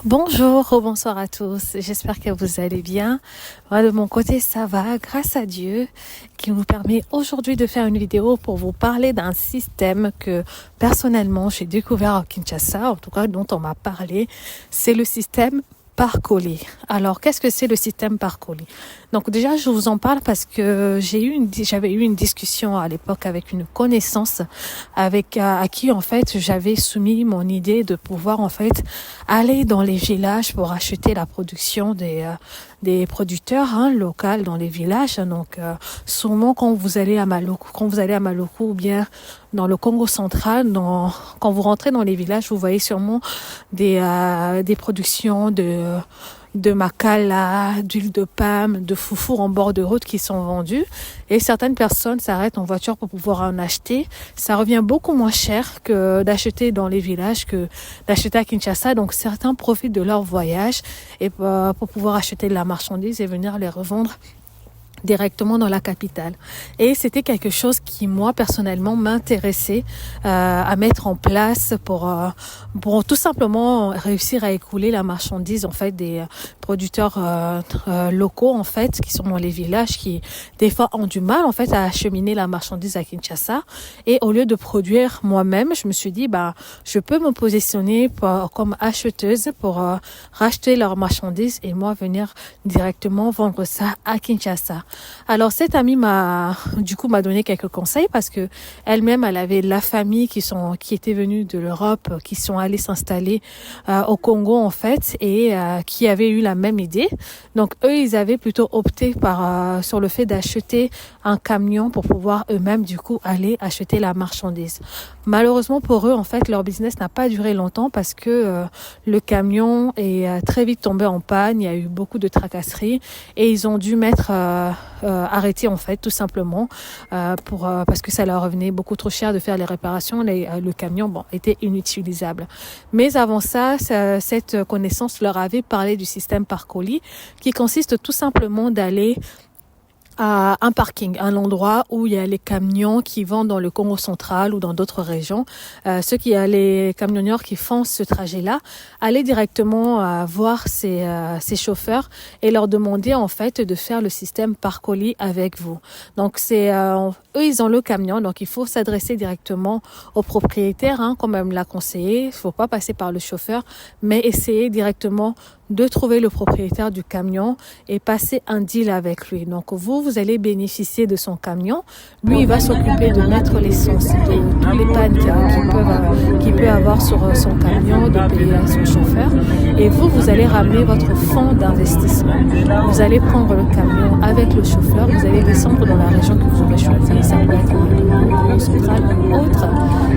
Bonjour, bonsoir à tous. J'espère que vous allez bien. Moi, de mon côté, ça va, grâce à Dieu, qui nous permet aujourd'hui de faire une vidéo pour vous parler d'un système que personnellement j'ai découvert à Kinshasa, en tout cas dont on m'a parlé. C'est le système par colis. Alors, qu'est-ce que c'est le système par colis? Donc déjà, je vous en parle parce que j'avais eu une discussion à l'époque avec une connaissance à qui en fait j'avais soumis mon idée de pouvoir en fait aller dans les villages pour acheter la production des producteurs locaux dans les villages. Donc souvent quand vous allez à Maloko ou bien dans le Congo central, quand vous rentrez dans les villages, vous voyez sûrement des productions de makala, d'huile de palme, de foufou en bord de route qui sont vendus. Et certaines personnes s'arrêtent en voiture pour pouvoir en acheter. Ça revient beaucoup moins cher que d'acheter dans les villages, que d'acheter à Kinshasa. Donc certains profitent de leur voyage et pour pouvoir acheter de la marchandise et venir les revendre directement dans la capitale. Et c'était quelque chose qui, moi, personnellement, m'intéressait à mettre en place pour tout simplement réussir à écouler la marchandise, en fait, des producteurs locaux, en fait, qui sont dans les villages, qui, des fois, ont du mal, en fait, à acheminer la marchandise à Kinshasa. Et au lieu de produire moi-même, je me suis dit, je peux me positionner comme acheteuse pour racheter leur marchandise et moi venir directement vendre ça à Kinshasa. Alors cette amie m'a donné quelques conseils parce que elle-même elle avait la famille qui étaient venus de l'Europe, qui sont allés s'installer au Congo en fait et qui avaient eu la même idée. Donc eux ils avaient plutôt opté sur le fait d'acheter un camion pour pouvoir eux-mêmes du coup aller acheter la marchandise. Malheureusement pour eux en fait leur business n'a pas duré longtemps parce que le camion est très vite tombé en panne, il y a eu beaucoup de tracasseries et ils ont dû mettre arrêter en fait tout simplement parce que ça leur revenait beaucoup trop cher de faire les réparations. Le camion était inutilisable. Mais avant ça, cette connaissance leur avait parlé du système par colis qui consiste tout simplement d'aller à un parking, un endroit où il y a les camions qui vont dans le Congo central ou dans d'autres régions. Les camionneurs qui font ce trajet-là, aller directement voir ces chauffeurs et leur demander en fait de faire le système par colis avec vous. Donc eux ils ont le camion, donc il faut s'adresser directement au propriétaire, comme elle me l'a conseillé. Il faut pas passer par le chauffeur, mais essayer directement de trouver le propriétaire du camion et passer un deal avec lui. Donc vous allez bénéficier de son camion. Lui, il va s'occuper de mettre l'essence, de tous les pannes qu'il peut avoir sur son camion, de payer à son chauffeur. Et vous allez ramener votre fonds d'investissement. Vous allez prendre le camion avec le chauffeur. Vous allez descendre dans la région que vous aurez choisie. Ça peut être le Congo central ou autre.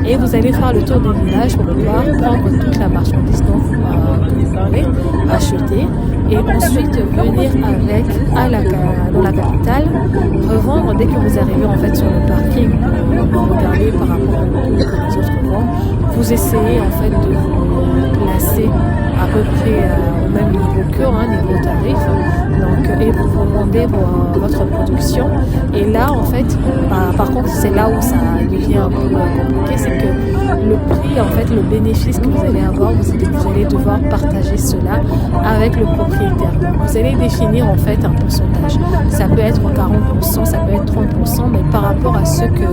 Et vous allez faire le tour du village pour pouvoir prendre toute la marchandise dont vous voulez acheter et ensuite venir avec dans la capitale, revendre dès que vous arrivez en fait sur le parking, regarder par rapport aux que les autres vendent, vous essayez en fait de vous placer à peu près au même niveau niveau tarif, donc et vous vendez votre production. Et là en fait, par contre c'est là où ça devient un peu compliqué, c'est que le prix, en fait, le bénéfice que vous allez avoir, vous allez devoir partager cela avec le propriétaire. Donc, vous allez définir, en fait, un pourcentage. Ça peut être 40%, ça peut être 30%, mais par rapport à ce que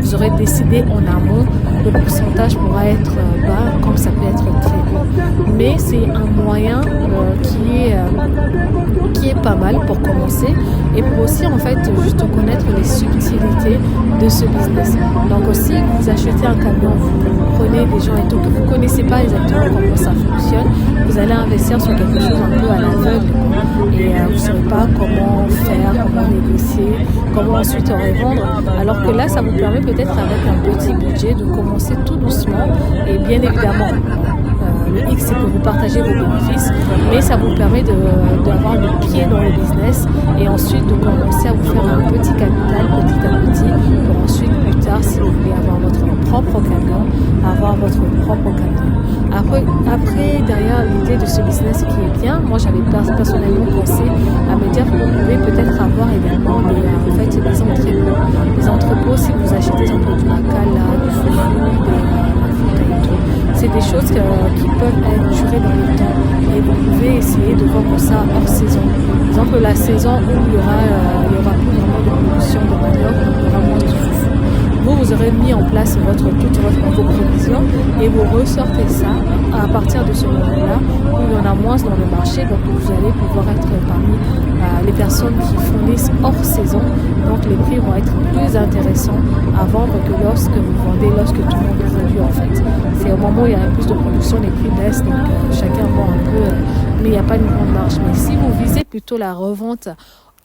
vous aurez décidé en amont, le pourcentage pourra être bas, comme ça peut être très haut. Mais c'est un moyen qui est pas mal pour commencer et pour aussi, en fait, juste connaître les subtilités de ce business. Donc aussi, vous achetez un camion, vous prenez des gens et tout, que vous ne connaissez pas exactement comment ça fonctionne, vous allez investir sur quelque chose un peu à l'aveugle et vous ne saurez pas comment faire, comment négocier, comment ensuite revendre. Alors que là, ça vous permet peut-être avec un petit budget de commencer tout doucement et bien évidemment, le X, c'est que vous partagez vos bénéfices, mais ça vous permet d'avoir le pied dans le business et ensuite de commencer à vous faire un petit capital petit à petit pour ensuite, plus tard, si vous voulez avoir votre propre camion, avoir votre propre camion. Après derrière l'idée de ce business qui est bien, moi j'avais personnellement pensé à me dire que vous pouvez peut-être avoir également des entrepôts. Des entrepôts, si vous achetez un peu du makala, du foufou, c'est des choses qui peuvent être durées dans le temps et vous pouvez essayer de vendre ça hors saison. Par exemple, la saison où il y aura plus vraiment de production de manioc, il y aura moins de foufou. Vous aurez mis en place vos provisions et vous ressortez ça à partir de ce moment-là où il y en a moins dans le marché. Donc vous allez pouvoir être parmi les personnes qui fournissent hors saison. Donc les prix vont être plus intéressants à vendre que lorsque vous vendez, lorsque tout le monde produit en fait. C'est au moment où il y a plus de production, les prix baissent, donc chacun vend un peu, mais il n'y a pas une grande marge. Mais si vous visez plutôt la revente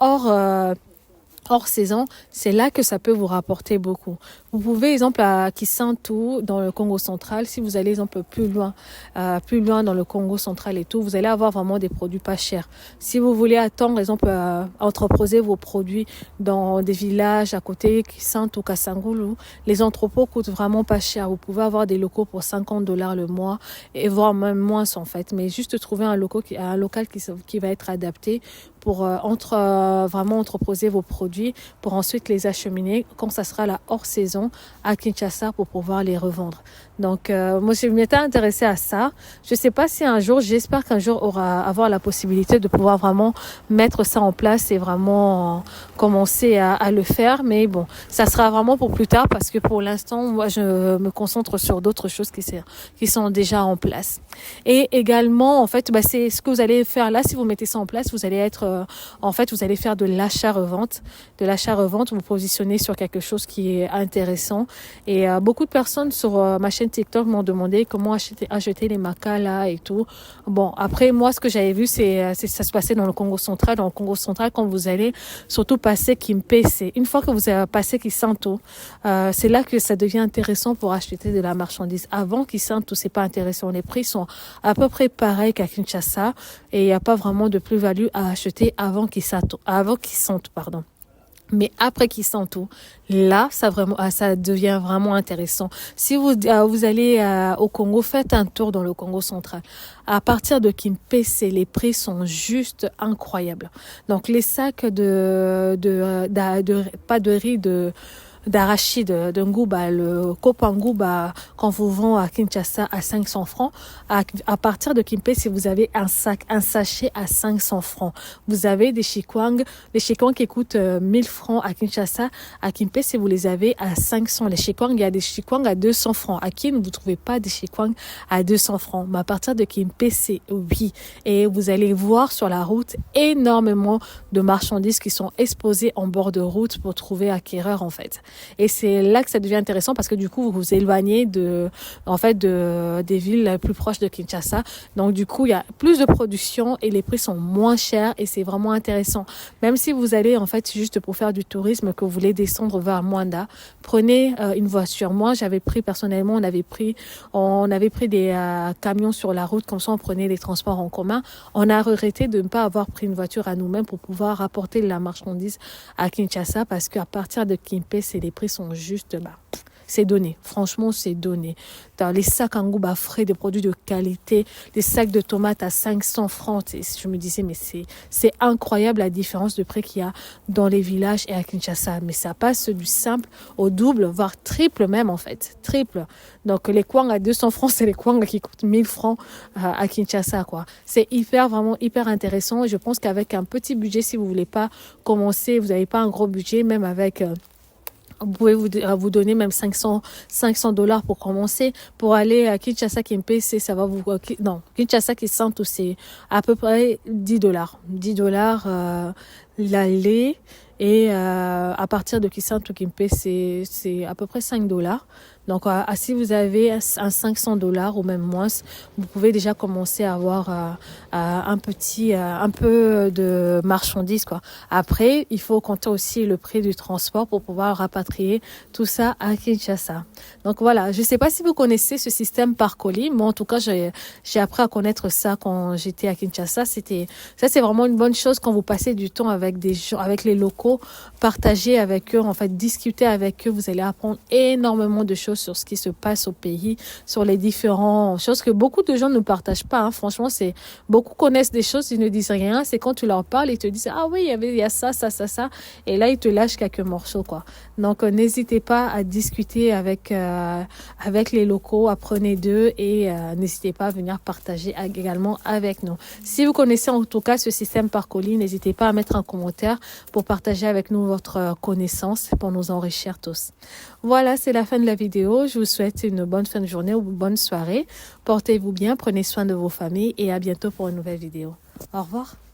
hors saison, c'est là que ça peut vous rapporter beaucoup. Vous pouvez, exemple, à Kisantu, dans le Congo central, si vous allez, exemple, plus loin dans le Congo central et tout, vous allez avoir vraiment des produits pas chers. Si vous voulez attendre, exemple, entreposer vos produits dans des villages à côté, Kisantu, Kasangulu, les entrepôts coûtent vraiment pas cher. Vous pouvez avoir des locaux pour $50 le mois, et voire même moins, en fait. Mais juste trouver un local qui va être adapté pour vraiment entreposer vos produits pour ensuite les acheminer quand ça sera la hors saison à Kinshasa pour pouvoir les revendre. Donc moi je m'étais intéressée à ça. Je sais pas si j'espère qu'un jour avoir la possibilité de pouvoir vraiment mettre ça en place et vraiment commencer à le faire, mais bon, ça sera vraiment pour plus tard parce que pour l'instant moi je me concentre sur d'autres choses qui sont déjà en place. Et également en fait c'est ce que vous allez faire là. Si vous mettez ça en place, vous allez vous allez faire de l'achat-revente. De l'achat-revente, vous positionnez sur quelque chose qui est intéressant. Et beaucoup de personnes sur ma chaîne TikTok m'ont demandé comment acheter les macas là et tout. Bon, après, moi, ce que j'avais vu, ça se passait dans le Congo central. Dans le Congo central, quand vous allez surtout passer Kimpese, une fois que vous avez passé Kisantu, c'est là que ça devient intéressant pour acheter de la marchandise. Avant Kisantu, c'est pas intéressant. Les prix sont à peu près pareils qu'à Kinshasa et il n'y a pas vraiment de plus-value à acheter avant Kisantu, pardon. Mais après Kisantu, là, ça devient vraiment intéressant. Si vous allez au Congo, faites un tour dans le Congo central. À partir de Kimpese, les prix sont juste incroyables. Donc les sacs d'arachide, de ngouba, le copa ngouba, quand vous vend à Kinshasa à 500 francs, à partir de Kimpese, vous avez un sachet à 500 francs. Vous avez des chikwang qui coûtent 1000 francs à Kinshasa. À Kimpese, vous les avez à 500. Les chikwang, il y a des chikwang à 200 francs. À Kin, vous ne trouvez pas des chikwang à 200 francs. Mais à partir de Kimpese, oui. Et vous allez voir sur la route énormément de marchandises qui sont exposées en bord de route pour trouver acquéreurs, en fait. Et c'est là que ça devient intéressant parce que du coup, vous vous éloignez des villes plus proches de Kinshasa. Donc, du coup, il y a plus de production et les prix sont moins chers et c'est vraiment intéressant. Même si vous allez, en fait, juste pour faire du tourisme, que vous voulez descendre vers Mwanda, prenez une voiture. Moi, personnellement, on avait pris des camions sur la route. Comme ça, on prenait les transports en commun. On a regretté de ne pas avoir pris une voiture à nous-mêmes pour pouvoir apporter la marchandise à Kinshasa parce qu'à partir de Kimpese, les prix sont juste, c'est donné. Franchement, c'est donné. Dans les sacs en ngouba frais, des produits de qualité, des sacs de tomates à 500 francs. Je me disais, mais c'est incroyable la différence de prix qu'il y a dans les villages et à Kinshasa. Mais ça passe du simple au double, voire triple même, en fait. Triple. Donc, les kwang à 200 francs, c'est les kwang qui coûtent 1000 francs à Kinshasa, quoi. C'est vraiment hyper intéressant. Et je pense qu'avec un petit budget, si vous voulez pas commencer, vous n'avez pas un gros budget, même avec, vous pouvez vous donner même $500 pour commencer. Pour aller à Kinshasa Kimpese, ça va Kinshasa Kisantu, c'est à peu près $10. $10 l'aller. Et à partir de Kisantu Kimpese, c'est à peu près $5. Donc, si vous avez un $500 ou même moins, vous pouvez déjà commencer à avoir un peu de marchandises, quoi. Après, il faut compter aussi le prix du transport pour pouvoir rapatrier tout ça à Kinshasa. Donc voilà, je sais pas si vous connaissez ce système par colis. Moi, en tout cas, j'ai appris à connaître ça quand j'étais à Kinshasa. Ça, c'est vraiment une bonne chose quand vous passez du temps avec des gens, avec les locaux, partager avec eux, en fait, discuter avec eux. Vous allez apprendre énormément de choses sur ce qui se passe au pays, sur les différentes choses que beaucoup de gens ne partagent pas. Hein. Franchement, beaucoup connaissent des choses, ils ne disent rien. C'est quand tu leur parles, ils te disent ah oui, il y a ça, ça, ça, ça, et là ils te lâchent quelques morceaux quoi. Donc n'hésitez pas à discuter avec les locaux, apprenez d'eux et n'hésitez pas à venir partager également avec nous. Si vous connaissez en tout cas ce système Parcolis, n'hésitez pas à mettre un commentaire pour partager avec nous votre connaissance pour nous enrichir tous. Voilà, c'est la fin de la vidéo. Je vous souhaite une bonne fin de journée ou une bonne soirée. Portez-vous bien, prenez soin de vos familles et à bientôt pour une nouvelle vidéo. Au revoir.